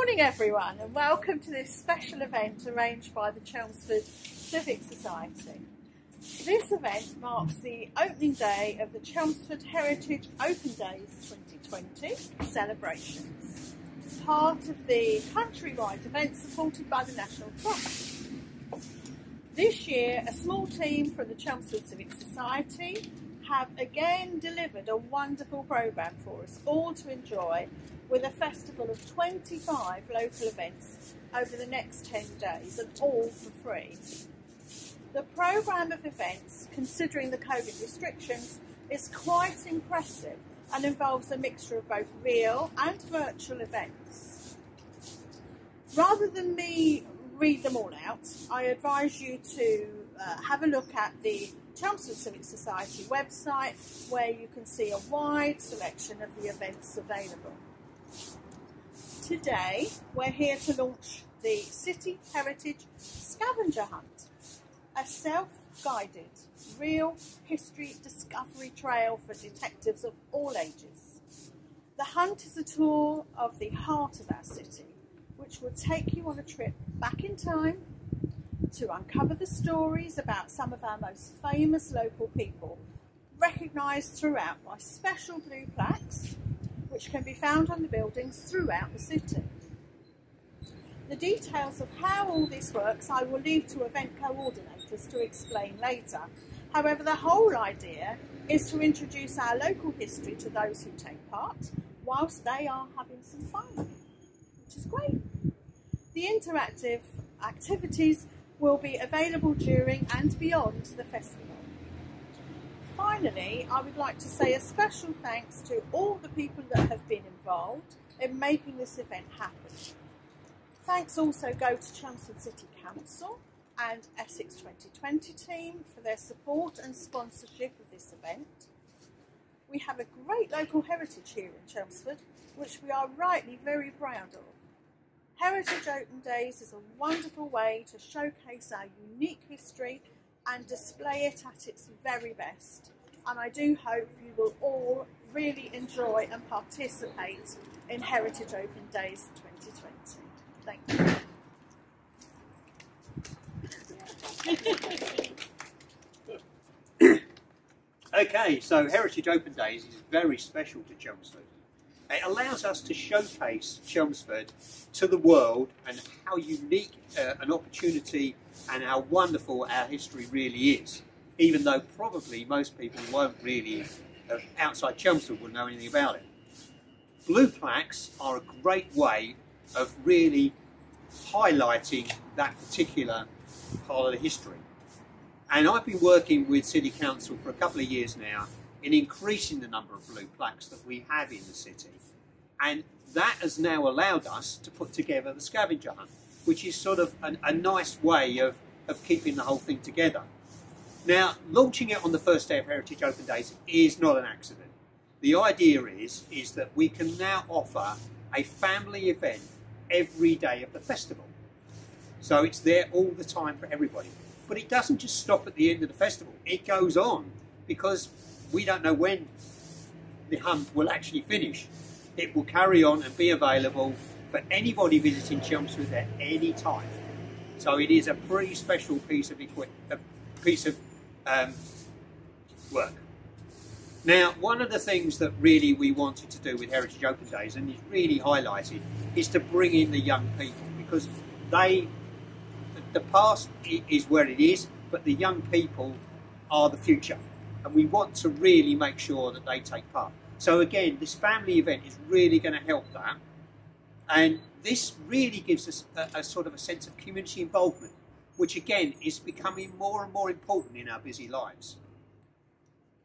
morning everyone, and welcome to this special event arranged by the Chelmsford Civic Society. This event marks the opening day of the Chelmsford Heritage Open Days 2020 celebrations, part of the countrywide event supported by the National Trust. This year, a small team from the Chelmsford Civic Society have again delivered a wonderful programme for us all to enjoy, with a festival of 25 local events over the next 10 days, and all for free. The programme of events, considering the COVID restrictions, is quite impressive and involves a mixture of both real and virtual events. Rather than me read them all out, I advise you to have a look at the Chelmsford Civic Society website, where you can see a wide selection of the events available. Today we're here to launch the City Heritage Scavenger Hunt, a self-guided real history discovery trail for detectives of all ages. The hunt is a tour of the heart of our city, which will take you on a trip back in time to uncover the stories about some of our most famous local people, recognised throughout by special blue plaques, which can be found on the buildings throughout the city. The details of how all this works I will leave to event coordinators to explain later. However, the whole idea is to introduce our local history to those who take part, whilst they are having some fun, which is great. The interactive activities will be available during and beyond the festival. Finally, I would like to say a special thanks to all the people that have been involved in making this event happen. Thanks also go to Chelmsford City Council and Essex 2020 team for their support and sponsorship of this event. We have a great local heritage here in Chelmsford, which we are rightly very proud of. Heritage Open Days is a wonderful way to showcase our unique history and display it at its very best. And I do hope you will all really enjoy and participate in Heritage Open Days 2020. Thank you. Okay, so Heritage Open Days is very special to Chelmsford. It allows us to showcase Chelmsford to the world and how unique an opportunity and how wonderful our history really is, even though probably most people won't really, outside Chelmsford, will know anything about it. Blue plaques are a great way of really highlighting that particular part of the history. And I've been working with City Council for a couple of years now in increasing the number of blue plaques that we have in the city. And that has now allowed us to put together the scavenger hunt, which is sort of a nice way of keeping the whole thing together. Now, launching it on the first day of Heritage Open Days is not an accident. The idea is that we can now offer a family event every day of the festival. So it's there all the time for everybody. But it doesn't just stop at the end of the festival. It goes on, because we don't know when the hunt will actually finish. It will carry on and be available for anybody visiting Chelmsford at any time. So it is a pretty special piece of work. Now, one of the things that really we wanted to do with Heritage Open Days, and is really highlighted, is to bring in the young people, because the past is where it is, but the young people are the future, and we want to really make sure that they take part. So again, this family event is really going to help that, and this really gives us a sort of a sense of community involvement, which again is becoming more and more important in our busy lives.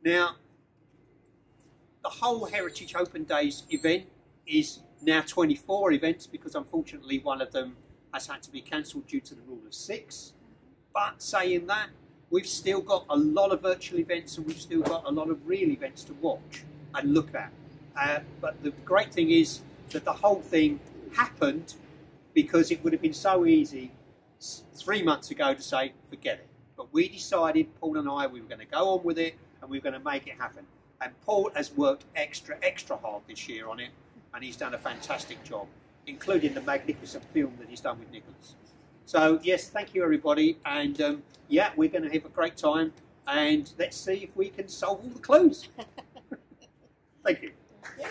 Now, the whole Heritage Open Days event is now 24 events, because unfortunately one of them has had to be cancelled due to the rule of 6. But saying that, we've still got a lot of virtual events, and we've still got a lot of real events to watch and look at. But the great thing is that the whole thing happened because it would have been so easy 3 months ago to say, forget it. But we decided, Paul and I, we were going to go on with it, and we were going to make it happen. And Paul has worked extra hard this year on it, and he's done a fantastic job. including the magnificent film that he's done with Nicholas. So yes, thank you everybody, and yeah, we're going to have a great time, and let's see if we can solve all the clues. Thank you. Yeah.